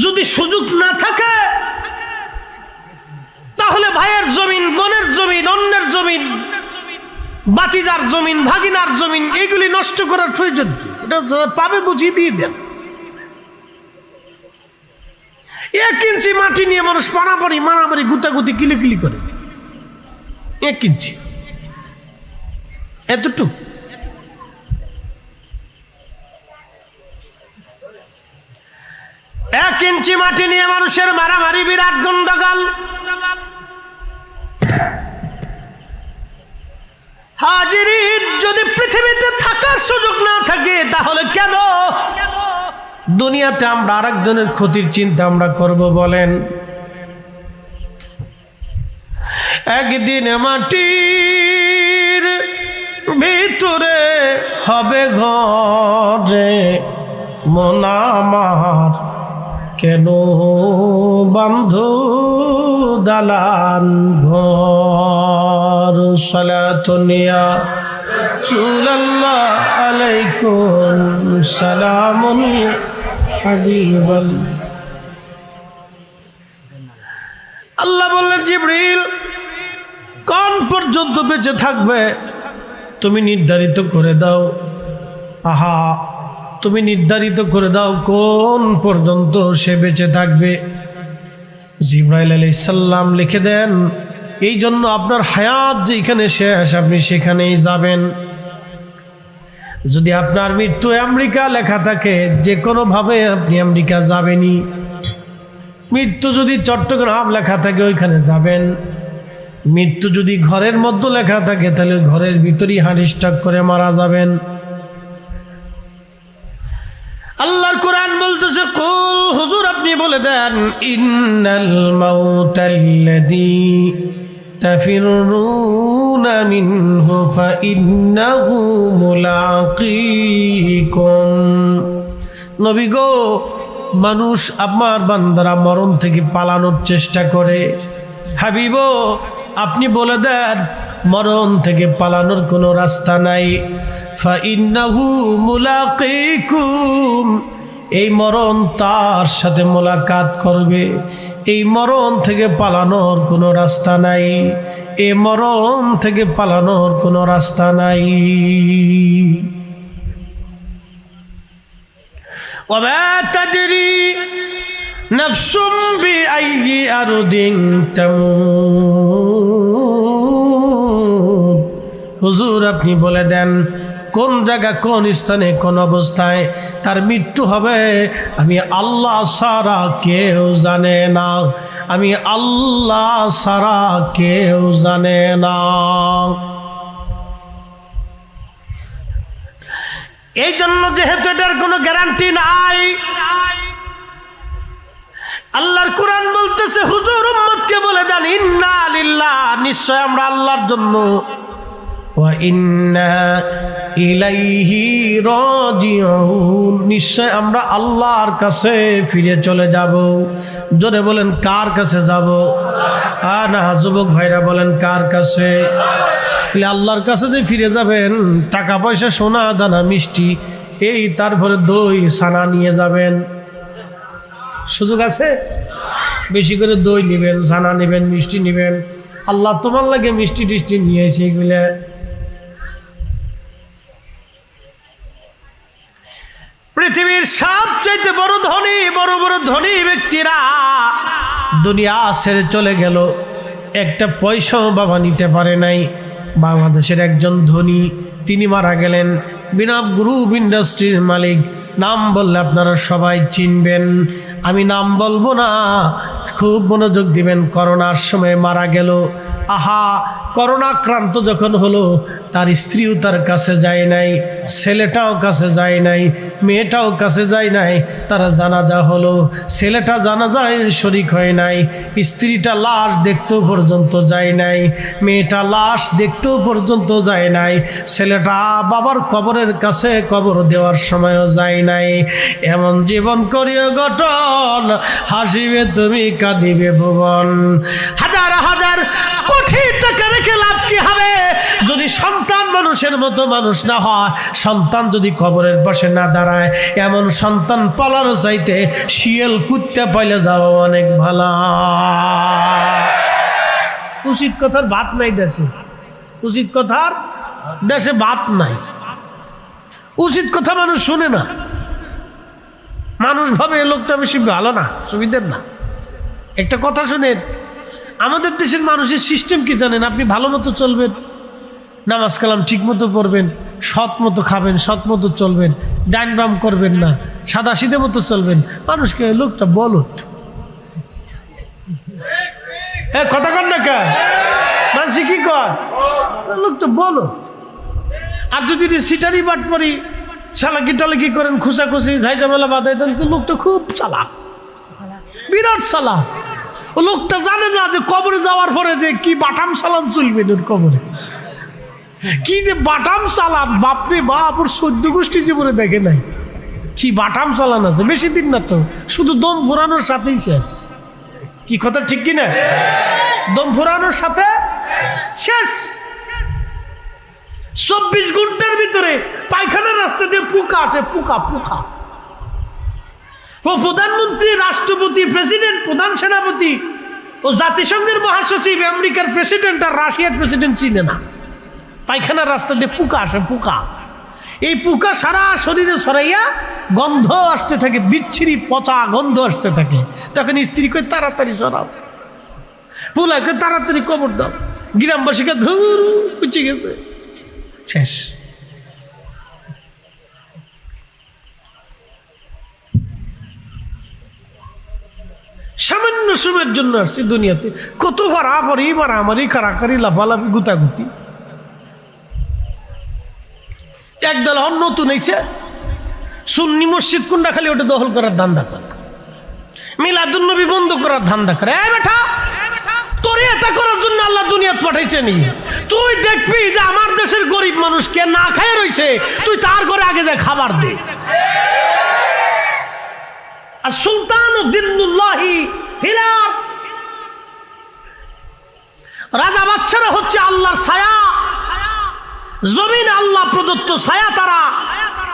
যদি সুযোগ না থাকে তাহলে ভাইয়ের জমিন, বোনের জমিন, অন্যের জমিন, বাতিজার জমিন, ভাগিনার জমিন, এগুলি নষ্ট করার প্রয়োজন কি? এটা পাবে বুঝিয়ে দিয়ে দেন। 1 ইঞ্চি মাটি নিয়ে মানুষ মারামারি গুতাগুতি কিলিকিলি করে। 1 ইঞ্চি, এতটুকু। এক ইঞ্চি মাটি নিয়ে মানুষের মারামারি, বিরাট গন্ডগোল। হাজিরিন, যদি পৃথিবীতে থাকার সুযোগ না থাকে তাহলে কেন দুনিয়াতে আমরা আরেকজনের ক্ষতির চিন্তা আমরা করব বলেন? একদিন মাটি ভিতরে হবে ঘরে মন আমার, কেন বন্ধু দালান ঘর। সালাতুন ইয়া রাসূলুল্লাহ আলাইকুম সালামুন ইয়া হাবিবাল্লাহ। আল্লাহ বললেন, জিবরিল কোন পর্যন্ত বেঁচে থাকবে তুমি নির্ধারিত করে দাও। আহা, তুমি নির্ধারিত করে দাও কোন পর্যন্ত সে বেঁচে থাকবে। জিবরাইল আলাইহিস সালাম লিখে দেন, এই জন্য আপনার হায়াত যেখানে শেষ আপনি সেখানেই যাবেন। যদি আপনার মৃত্যু আমেরিকা লেখা থাকে, যে কোনোভাবে আপনি আমেরিকা যাবেনই। মৃত্যু যদি চট্টগ্রাম লেখা থাকে ওইখানে যাবেন। মৃত্যু যদি ঘরের মধ্যে লেখা থাকে তাহলে ঘরের ভিতরেই হার্ট স্ট্রোক করে মারা যাবেন। আল্লাহর কোরআন বলতেছে, কুল হুজুর আপনি বলে দেন, ইন্নাল মাউতাল্লাযী তাফিরুনা মিনহু ফাইন্নাহু মুলাকীকুম। নবী গো, মানুষ আমার বান্দারা মরণ থেকে পালানোর চেষ্টা করে। হাবিব আপনি বলে দেন, মরণ থেকে পালানোর কোনো রাস্তা নাই। ফাইন্নাহু মুলাকীকুম, এই মরণ তার সাথে মোলাকাত করবে। এই মরণ থেকে পালানোর কোনো রাস্তা নাই। এই মরণ থেকে পালানোর কোনো রাস্তা নাই। ওয়া তাদরি নাফসুম বিআইয়ি আরদিন তামুত। হুজুর আপনি বলে দেন, কোন জায়গা কোন স্থানে কোন অবস্থায় তার মৃত্যু হবে আমি আল্লাহ ছাড়া কেউ জানে না। আমি আল্লাহ ছাড়া কেউ জানে না। এই জন্য যেহেতু এটার কোনো গ্যারান্টি নাই, আল্লাহর কোরআন বলতেছে, হুজুর উম্মতকে বলে দেন, ইন্না লিল্লাহ, নিশ্চয় আমরা আল্লাহর জন্য, ওয়া ইন্না ইলাইহি রাজিউন, নিশ্চয় আমরা আল্লাহর কাছে ফিরে চলে যাব। জোরে বলেন, কার কাছে যাব? না, যুবক ভাইরা বলেন, কার কাছে? আল্লাহর কাছে যে ফিরে যাবেন, টাকা পয়সা সোনা দানা মিষ্টি এই তারপরে দই ছানা নিয়ে যাবেন। সুযোগ আছে? বেশি করে দই নেবেন, ছানা নেবেন, মিষ্টি নেবেন। আল্লাহ তোমার লাগে মিষ্টি টিষ্টি নিয়ে এসে এগুলো। পৃথিবীর সবচাইতে বড় ধনী, বড় বড় ধনী ব্যক্তিরা দুনিয়া ছেড়ে চলে গেল, একটা পয়সাও বাবা নিতে পারে নাই। বাংলাদেশের একজন ধনী, তিনি মারা গেলেন। বিনাব গ্রুপ ইন্ডাস্ট্রির মালিক, নাম বললে আপনারা সবাই চিনবেন, আমি নাম বলবো না, খুব মনোযোগ দিবেন। করোনার সময় মারা গেল। আহা, করোনা আক্রান্ত যখন হলো, তার স্ত্রীও তার কাছে যায় নাই, ছেলেটাও কাছে যায় নাই, মেয়েটাও কাছে যায় নাই। তারা জানাজা হলো, ছেলেটা জানাজায় শরিক হয় নাই, স্ত্রীটা লাশ দেখতেও পর্যন্ত যায় নাই, মেয়েটা লাশ দেখতেও পর্যন্ত যায় নাই, ছেলেটা বাবার কবরের কাছে কবর দেওয়ার সময়ও যায় নাই। এমন জীবন করিও গঠন, হাসিবে তুমি কাঁদিবে ভুবন। হাজার হাজার কোটি টাকা রেখে লাভ কি হবে যদি সন্তান মানুষের মতো মানুষ না হয়? সন্তান যদি কবরের পাশে না দাঁড়ায়, এমন সন্তান পালারও চাইতে শিয়াল কুত্তা পাইলে যাওয়া অনেক ভালো। উচিত কথার ভাত নাই দেশে, উচিত কথার দেশে ভাত নাই। উচিত কথা মানুষ শুনে না। মানুষ ভাবে এ লোকটা বেশি ভালো না, সুবিধার না। একটা কথা শুনেন, আমাদের দেশের মানুষের সিস্টেম কি জানেন? আপনি ভালো মতো চলবেন, নামাজ কালাম ঠিক মতো পড়বেন, সৎ মতো খাবেন, সৎ মতো চলবেন, ডাইন বাম করবেন না, সাদা সিধে মতো চলবেন। মানুষকে লোকটা বলত, কথা কর না কে? মানুষ কি কর? লোকটা বলত। আর যদি সিটারি বাট পরি চালাকি টালাকি করেন, খুশাখুশি ঝাইঝামেলা বাঁধাই দেন, লোকটা খুব চালাক, বিরাট চালাক। ও লোকটা জানে না যে কবরে যাওয়ার পরে যে কি বাটাম সালাম চলবে ওর কবরে। কি যে বাটাম চালান, বাপরে বাপ, ওর 14 গোষ্ঠী জীবনে দেখে নাই। কি বাটাম চালান আছে, বেশি দিন না তো, শুধু দম ফোরানোর সাথেই শেষ। কি কথা ঠিক কিনা? দম ফোরানোর সাথে শেষ। 24 ঘন্টার ভিতরে পায়খানার রাস্তা দিয়ে পোকা আসে, পোকা পোকা। ও প্রধানমন্ত্রী, রাষ্ট্রপতি, প্রেসিডেন্ট, প্রধান সেনাপতি, ও জাতিসংঘের মহাসচিব, আমেরিকার প্রেসিডেন্ট আর রাশিয়ার প্রেসিডেন্ট চিনে না। পায়খানার রাস্তা দিয়ে পোকা আসে, পোকা। এই পোকা সারা শরীরে ছড়াইয়া গন্ধ আসতে থাকে, বিচ্ছিরি পচা গন্ধ আসতে থাকে। তখন স্ত্রী কই তাড়াতাড়ি সরাও, পোলাকে তাড়াতাড়ি কবর দাও। গ্রামবাসীকে ধুর পুচে গেছে, শেষ। সামান্য সময়ের জন্য আসছি দুনিয়াতে, কত হারাহারি, মারামারি, কারাকারি, লাফালাফি, গুতাগুতি। একদল হন নতুন হয়েছে, সুন্নি মসজিদ কোনটা খালি ওটা দখল করার ধান্দা করে, মিলাদুন নবী বন্ধ করার ধান্দা করে। এই বেটা, তোরে এটা করার জন্য আল্লাহ দুনিয়াত পাঠাইছে নি? তুই দেখবি যে আমার দেশের গরিব মানুষ কে না খায় রয়েছে, তুই তার ঘরে আগে যা খাবার দে। আর সুলতান দিল্লুল্লাহি ফিল আরদ, রাজা বাদশারা হচ্ছে আল্লাহর ছায়া, জমিন আল্লাহ প্রদত্ত ছায়া। তারা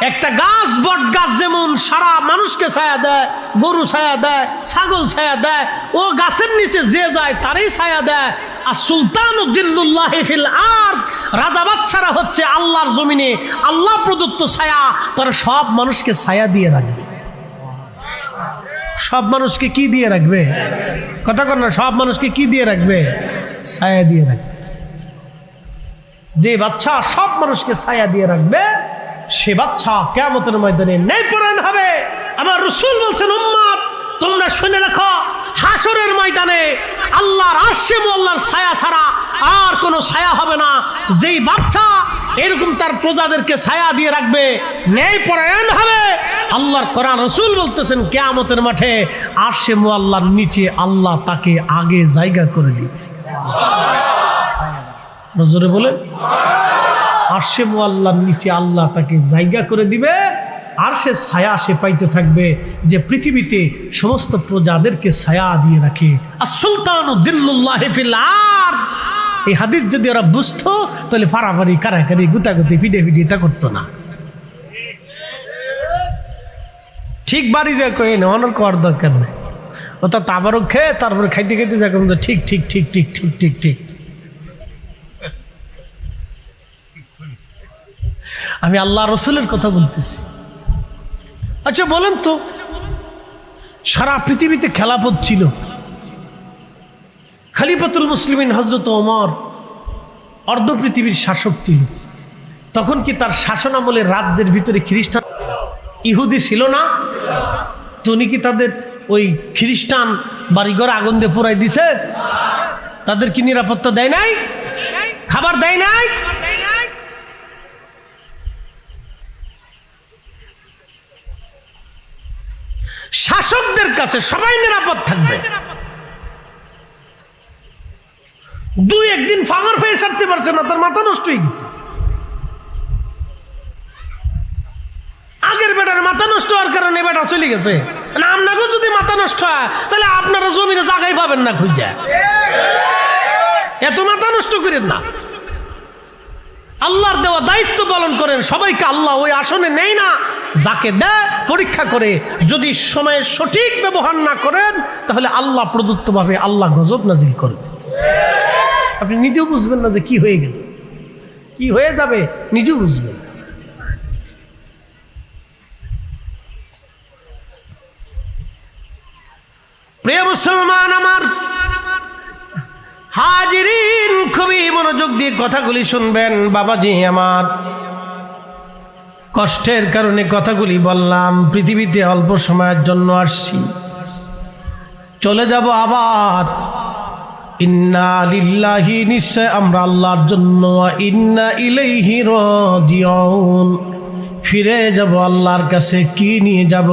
একটা গাছ, বট গাছ যেমন সারা মানুষকে ছায়া দেয়, গরু ছায়া দেয়, ছাগল ছায়া দেয়, ও গাছের নিচে যে যায় তারই ছায়া দেয়। আর সুলতান দিল্লুল্লাহি ফিল আরদ, রাজা বাদশারা হচ্ছে আল্লাহর জমিনে আল্লাহ প্রদত্ত ছায়া। তারা সব মানুষকে ছায়া দিয়ে রাখবে। সব মানুষকে কি দিয়ে রাখবে? কথা কর না, সব মানুষকে কি দিয়ে রাখবে? ছায়া দিয়ে রাখবে। যে বাচ্চা সব মানুষকে ছায়া দিয়ে রাখবে, সে বাচ্চা কিয়ামতের ময়দানে ন্যায়পরায়ণ হবে। আমার রাসূল বলছেন, উম্মত তোমরা শুনে রাখো, হাসরের ময়দানে আল্লাহর আরশে আল্লাহর ছায়া ছাড়া আর কোনো ছায়া হবে না। যেই বাচ্চা এরকম তার প্রজাদেরকে ছায়া দিয়ে রাখবে, ন্যায়পরায়ণ হবে। আল্লাহর কোরআন, রাসূল বলতেছেন, কিয়ামতের মাঠে আরশে আল্লাহর নিচে আল্লাহ তাকে আগে জায়গা করে দিবে। নজরে বলে, আরশে আল্লাহর নিচে আল্লাহ তাকে জায়গা করে দিবে। আর সে ছায়া সে পাইতে থাকবে, যে পৃথিবীতে সমস্ত প্রজাদেরকে ছায়া দিয়ে রাখে। আর সুলতানু দিল্লুল্লাহি ফিল আরদ, এই হাদিস যদি ওরা বুঝতো তাহলে ফারাফারি, কারাকারি, গুতাগুতি, ফিডে ফিডে তা করতো না। ঠিক বাড়ি যা কয়ে না, অনেক করার দরকার নেই। ও তা তাবারও খেয়ে তারপরে খাইতে খাইতে যা কম, ঠিক ঠিক ঠিক ঠিক ঠিক ঠিক ঠিক। আমি আল্লাহ রসুলের কথা বলতেছি। আচ্ছা বলেন তো, সারা পৃথিবীতে খেলাফত ছিল, খলিফাতুল মুসলিমিন হযরত ওমর অর্ধ পৃথিবীর শাসক ছিল। তখন কি তার শাসন আমলে রাজ্যের ভিতরে খ্রিস্টান, ইহুদি ছিল না? তো উনি কি তাদের ওই খ্রিস্টান বাড়িঘর আগুন দিয়ে পোড়াই দিছে? তাদের কি নিরাপত্তা দেয় নাই? খাবার দেয় নাই? শাসকদের কাছে সবাই নিরাপদ থাকবে। দুই একদিন ফাঙর পেয়ে ছাড়তে পারছে না, তার মাথা নষ্ট হয়ে গেছে। আগের বেটার মাথা নষ্ট হওয়ার কারণে বেটা চলে গেছে। আপনাকেও যদি মাথা নষ্ট হয় তাহলে আপনারা জমিনে জায়গায় পাবেন না খুঁজে। এত মাথা নষ্ট করেন না, আল্লাহর দেওয়া দায়িত্ব পালন করেন। সবাইকে আল্লাহ ওই আসনে নেই না, যাকে দেয় পরীক্ষা করে। যদি সময়ের সঠিক ব্যবহার না করেন তাহলে আল্লাহ প্রদত্তভাবে আল্লাহ গজব নাজিল করবে। আপনি নিজেও বুঝবেন না যে কি হয়ে গেল, কি হয়ে যাবে, নিজেও বুঝবেন। প্রিয় মুসলমান আমার হাজিরিন, খুবই মনোযোগ দিয়ে কথাগুলি শুনবেন। বাবাজি আমার, কষ্টের কারণে কথাগুলি বললাম। পৃথিবীতে অল্প সময়ের জন্য আসছি, চলে যাব আবার। ইন্না লিল্লাহি, নিশ্চয় আমরা আল্লাহর জন্য, ইন্না ইলাইহি রাজিউন, ফিরে যাব আল্লাহর কাছে। কি নিয়ে যাব?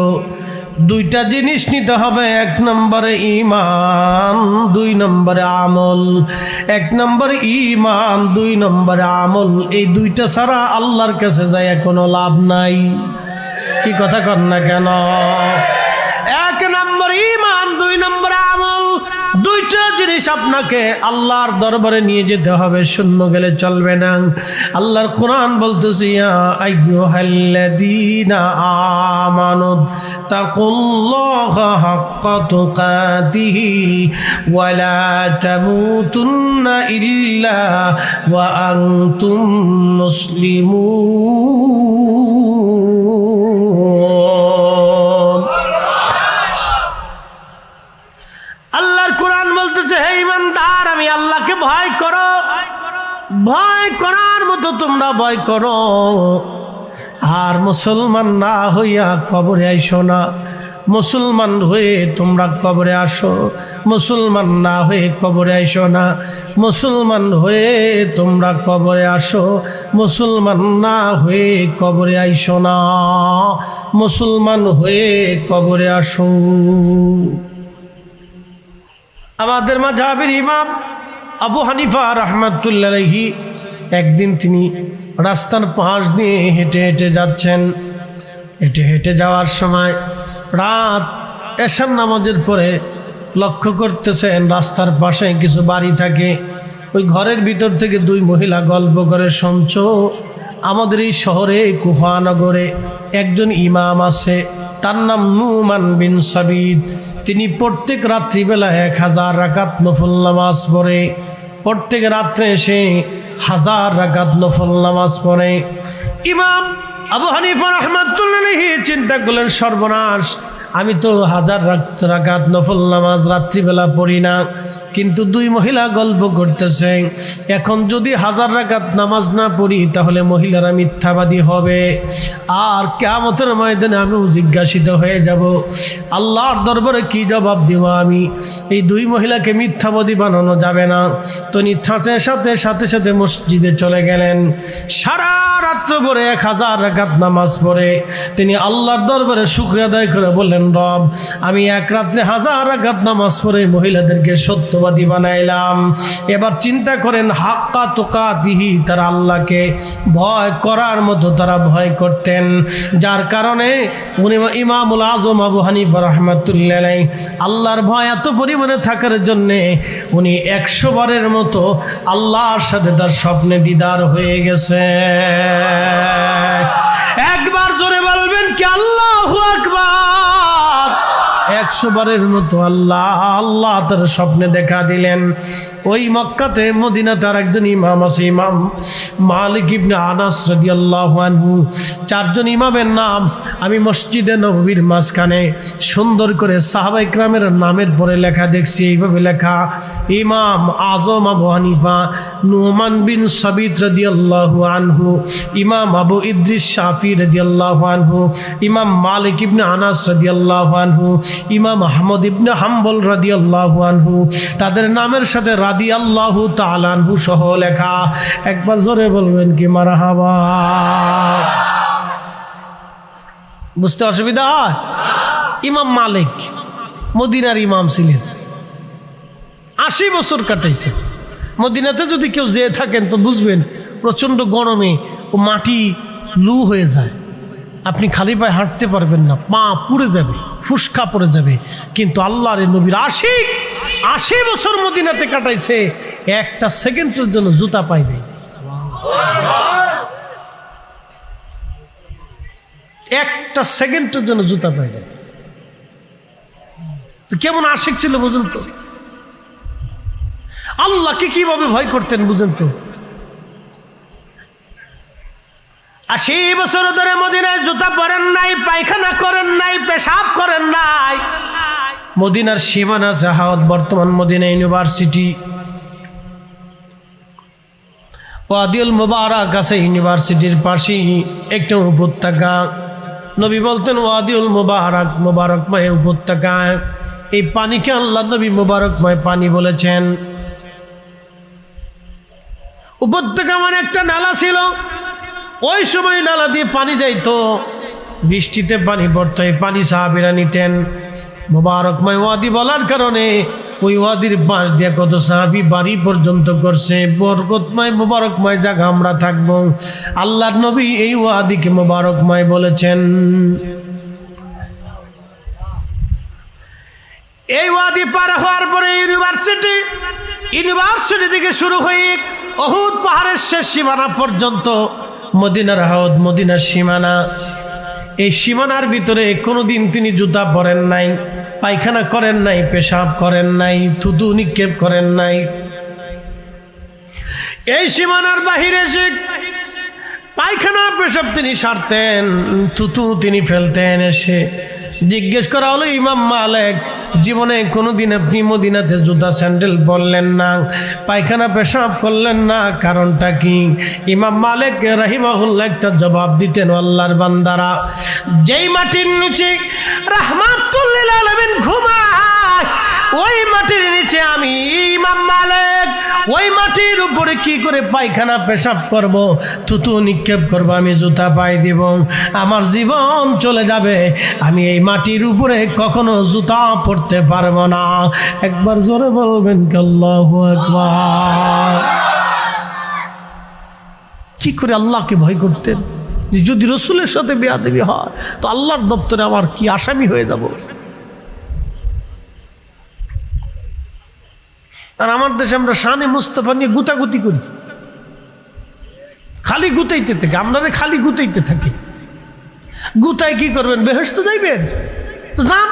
দুইটা জিনিস নিতে হবে, এক নম্বরে ঈমান, দুই নম্বরে আমল। এক নম্বরে ঈমান, দুই নম্বরে আমল। এই দুইটা ছাড়া আল্লাহর কাছে যায় কোনো লাভ নাই। কি কথা কন না কেন? এক নম্বর ঈমান, দুই নম্বর আমল, দুইটা জিনিস আপনাকে আল্লাহর দরবারে নিয়ে যেতে হবে, শূন্য গেলে চলবে না। আল্লাহর কোরআন বলতেছে, ইয়া আইয়ুহাল্লাযীনা আমানু তাকুল্লাহা হাক্কা তুকাতিহি ওয়া লা তামুতুন্না ইল্লা ওয়া আনতুম মুসলিমুন। আল্লাহর কোরআন বলতেছে, হে ঈমানদার, আমি আল্লাহকে ভয় করো, ভয় করার মতো তোমরা ভয় করো। আর মুসলমান না হইয়া কবরে আইসো না। মুসলমান হয়ে তোমরা কবরে আসো, মুসলমান না হয়ে কবরে আইসো না। মুসলমান হয়ে তোমরা কবরে আসো, মুসলমান না হয়ে কবরে আইসো না। মুসলমান হয়ে কবরে আসো। আমাদের মাযহাবের ইমাম আবু হানিফা রাহমাতুল্লাহ আলাইহি একদিন তিনি রাস্তার পাশ দিয়ে হেঁটে হেঁটে যাচ্ছেন। হেঁটে হেঁটে যাওয়ার সময় রাত এশার নামাজের পরে লক্ষ্য করতেছেন রাস্তার পাশে কিছু বাড়ি থাকে। ওই ঘরের ভিতর থেকে দুই মহিলা গল্প করে শুনছো। আমাদের এই শহরে কুফানগরে একজন ইমাম আছে, তার নাম নুমান বিন সাবিত। তিনি প্রত্যেক রাত্রিবেলা 1000 রাকাত নফল নামাজ পড়ে। প্রত্যেক রাত্রে এসে 1000 রাকাত নফল নামাজ পড়ে। ইমাম আবু হানিফা রাহমাতুল্লাহ আলাইহি চিন্তা করলেন, সর্বনাশ, আমি তো 1000 রাকাত নফল নামাজ রাত্রিবেলা পড়ি না, কিন্তু দুই মহিলা গল্প করতেছে। এখন যদি 1000 রাকাত নামাজ না পড়ি তাহলে মহিলারা মিথ্যাবাদী হবে, আর কিয়ামতের ময়দানে আমিও জিজ্ঞাসিত হয়ে যাব। আল্লাহর দরবারে কি জবাব দিব আমি? এই দুই মহিলাকে মিথ্যাবাদী বানানো যাবে না। তিনি সাথে সাথে মসজিদে চলে গেলেন। সারা রাত্র ভরে 1000 রাকাত নামাজ পড়ে তিনি আল্লাহর দরবারে শুকরিয়া আদায় করে বললেন, রব, আমি এক রাত্রে 1000 রাকাত নামাজ পড়ে মহিলাদেরকে সত্যবাদী বানাইলাম। এবার চিন্তা করেন, হাক্কা তুকাতিহি, তারা আল্লাহকে ভয় করার মতো তারা ভয় করতেন, যার কারণে উনি ইমামুল আজম আবু হানিফা রাহমাতুল্লাহ আলাইহি আল্লাহর ভয় এত পরিমাণে থাকার জন্যে উনি 100 বারের মতো আল্লাহর সাথে তার স্বপ্নে দিদার হয়ে গেছে। একবার জোরে বলবেন কি আল্লাহু আকবার। 100 বারের মতো আল্লাহ তার স্বপ্নে দেখা দিলেন। ওই মক্কাতে মদিনাতে আর একজন ইমাম আছে, ইমাম মালিক ইবনে আনাস রাদিয়াল্লাহু আনহু। 4 জন ইমামের নাম আমি মসজিদে নববীর মাঝখানে সুন্দর করে সাহাবায়ে কেরামের নামের পরে লেখা দেখছি। এইভাবে লেখা, ইমাম আজম আবু হানিফা নুমান বিন সাবিত রাদিয়াল্লাহু আনহু, ইমাম আবু ইদ্রিস শাফি রাদিয়াল্লাহু আনহু, ইমাম মালিক ইবনে আনাস রাদিয়াল্লাহু আনহু, ইমাম আহমদ ইবনে হাম্বল রাদিয়াল্লাহু আনহু। তাদের নামের সাথে রাদিয়াল্লাহু তাআলা আনহু সহ লেখা। একবার জোরে বলবেন কি মারহাবা। বুঝতে অসুবিধা হয়? ইমাম মালিক মদিনার ইমাম ছিলেন, 80 বছর কাটাইছে মদিনাতে। যদি কেউ যেয়ে থাকেন তো বুঝবেন, প্রচণ্ড গরমে ও মাটি লু হয়ে যায়, আপনি খালি পায়ে হাঁটতে পারবেন না, পা পুড়ে যাবে, ফুসকা পড়ে যাবে। কিন্তু আল্লাহর নবীর 80 বছর মদিনাতে কাটাইছে, একটা সেকেন্ডের জন্য জুতা পাই দেয়। একটা সেকেন্ডের জন্য জুতা পাই দেয়। কেমন আশিক ছিল বুঝেন তো? আল্লাহকে কিভাবে ভয় করতেন বুঝেন তো? 80 বছর ধরে মদিনায় জুতা পরেন নাই, পায়খানা করেন নাই, পেশাব করেন নাই। মদিনার সীমানা জাহাদ, বর্তমান মদিনা ইউনিভার্সিটি, ওয়াদিউল মুবারাক আছে ইউনিভার্সিটির পাশেই একটা উপত্যকা। নবী বলতেন ওয়াদিউল মুবারাক, মুবারকময় উপত্যকা। এই পানিকে আল্লাহ নবী মুবারকময় পানি বলেছেন। উপত্যকা মানে একটা নালা ছিল, ওই সময় নালা দিয়ে পানি যাইতো। বৃষ্টিতে পানি পড়তো, এই পানি সাহাবীরা নিতেন। মোবারকময় ওয়াদি বলার কারণে ওই ওয়াদির পাশ দিয়ে কত সাহাবী বাড়ি পর্যন্ত করছে। বরকতময় মোবারকময় জায়গা আমরা থাকবো। আল্লাহর নবী এই ওয়াদিকে মোবারকময় বলেছেন। এই ওয়াদি পার হওয়ার পরে ইউনিভার্সিটি থেকে শুরু হয়ে উহুদ পাহাড়ের শেষ সীমানা পর্যন্ত মদিনার হাওদ, মদিনার সীমানা। এই সীমানার ভিতরে কোনোদিন তিনি জুতা পরেন নাই, পায়খানা করেন নাই, পেশাব করেন নাই, থুতু নিক্ষেপ করেন নাই। এই সীমানার বাহিরে এসে পায়খানা পেশাব তিনি সারতেন, থুতু তিনি ফেলতেন। এসে জিজ্ঞেস করা হলো, ইমাম মালিক জীবনে কোনোদিন আপনি মদিনাতে জুতা স্যান্ডেল পরলেন না, পায়খানা পেশাব করলেন না, কারণটা কি? ইমাম মালিক রাহিমাহুল্লাহ একটা জবাব দিতেন, আল্লাহর বান্দারা, যেই মাটির নিচে রাহমাতুল লিল আলামিন ঘুমায়, ওই মাটির নিচে আমি ইমাম মালিক ওই মাটির উপরে কি করে পায়খানা পেশাব করব, থুতু নিক্ষেপ করব, আমি জুতা পায়ে দিব, আমার জীবন চলে যাবে। আমি এই মাটির উপরে কখনো জুতা পরতে পারবো না। একবার জোরে বলবেন কি আল্লাহু আকবার। কি করে আল্লাহকে ভয় করতেন? যদি রসুলের সাথে বেয়াদবি হয় তো আল্লাহর দপ্তরে আমার কি আসামি হয়ে যাব। আর আমার দেশে আমরা শানে মুস্তাফা নিয়ে গুতাগুতি করি, খালি গুতাইতে থাকে, আপনারা খালি গুতাইতে থাকি। গুতায় কি করবেন? বেহেশতে যাইবেন তো যান।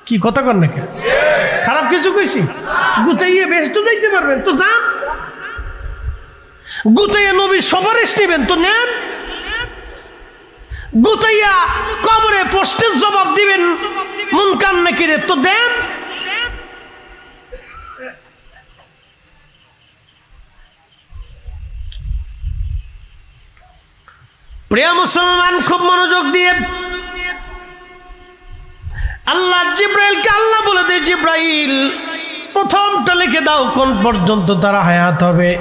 কি কথা কর না, খারাপ কিছু কইছি? গুতাইয়ে বেহেশতে যাইতে পারবেন তো যান। গুতাইয়া নবীর সুপারিশ নেবেন তো নেন। গুতাইয়া কবরে প্রশ্নের জবাব দিবেন মুনকার নাকিরে তো দেন। প্রিয় মুসলমান, খুব মনোযোগ দিয়ে আল্লাহ জিব্রাইলকে আল্লাহ বলে দেয়, জিব্রাইল প্রথমটা লিখে দাও কোন পর্যন্ত তারা হায়াত হবে।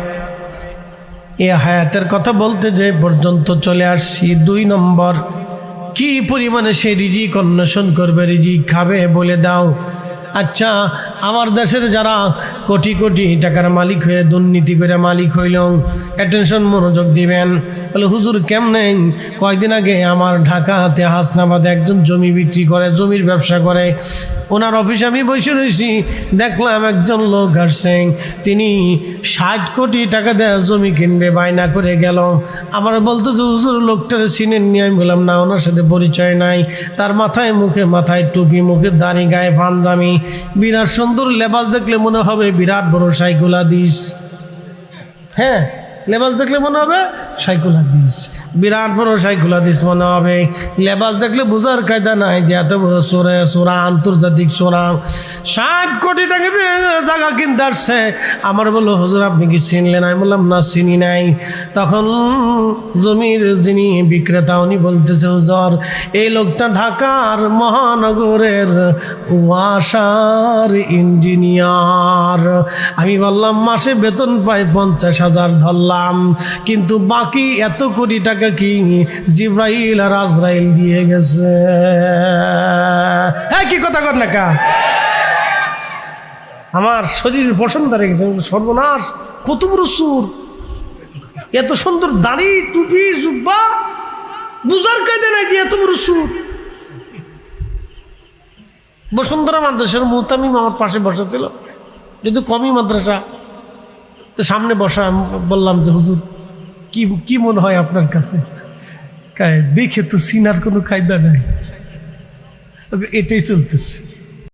এই হায়াতের কথা বলতে যে পর্যন্ত চলে আসছি 2 নম্বর, কি পরিমাণে সে রিজিক অন্বেষণ করবে, রিজিক খাবে বলে দাও। আচ্ছা, আমার দেশের যারা কোটি কোটি টাকার মালিক হয়ে দুর্নীতি করে মালিক হইল, অ্যাটেনশন মনোযোগ দিবেন। বলে হুজুর কেমনে? কয়েকদিন আগে আমার ঢাকাতে হাসনাবাদে একজন জমি বিক্রি করে, জমির ব্যবসা করে, ওনার অফিসে আমি বসে রয়েছি, দেখলাম একজন লোক আসছেন, তিনি 60 কোটি টাকা দেয় জমি কিনবে, বায়না করে গেল। আমার বলতেছে হুজুর লোকটার চিনেন নি? আমি বললাম না, ওনার সাথে পরিচয় নাই। তার মাথায় টুপি, মুখে দাড়ি, গায়ে পাঞ্জামি, বিরাট সুন্দর লেবাস, দেখলে মনে হবে বিরাট বড় সাইকুল হাদিস। হ্যাঁ, লেবাস দেখলে মনে হবে সাইকুল হাদিস, বিরাট বড় সাইকুল হাদিস মনে হবে। লেবাস দেখলে বোঝার কায়দা নাই যে এত বড় সোরা, আন্তর্জাতিক সোরা। 60 কোটি টাকা দিয়ে জায়গা কিনতে আসছে। আমার বললো হুজুর আপনি কি চিনলেন? আমি বললাম না, চিনি নাই। তখন জমির যিনি বিক্রেতা উনি বলতেছে, হুজুর এই লোকটা ঢাকার মহানগরের ওয়াসার ইঞ্জিনিয়ার। আমি বললাম মাসে বেতন পাই 50,000 ধরলাম, কিন্তু বাকি এত কোটি টাকা কি জিব্রাইল আর আজরাইল দিয়ে গেছে। হ্যাঁ, কি কথা কর না কা? আমার শরীর পছন্দ রেখেছে। সর্বনাশ, কত বড় সুর, এত সুন্দর দাড়ি, টুপি, জুব্বা, বুঝার কায়দা নাই যে এত বড় সুর। বসুন্ধরা মাদ্রাসার মুহতামিম আমার পাশে বসা ছিল, যদি কমই মাদ্রাসা, তো সামনে বসা। বললাম যে হুজুর কি মনে হয় আপনার কাছে? দেখে তো সিনার কোনো কায়দা নাই, এটাই চলতেছে।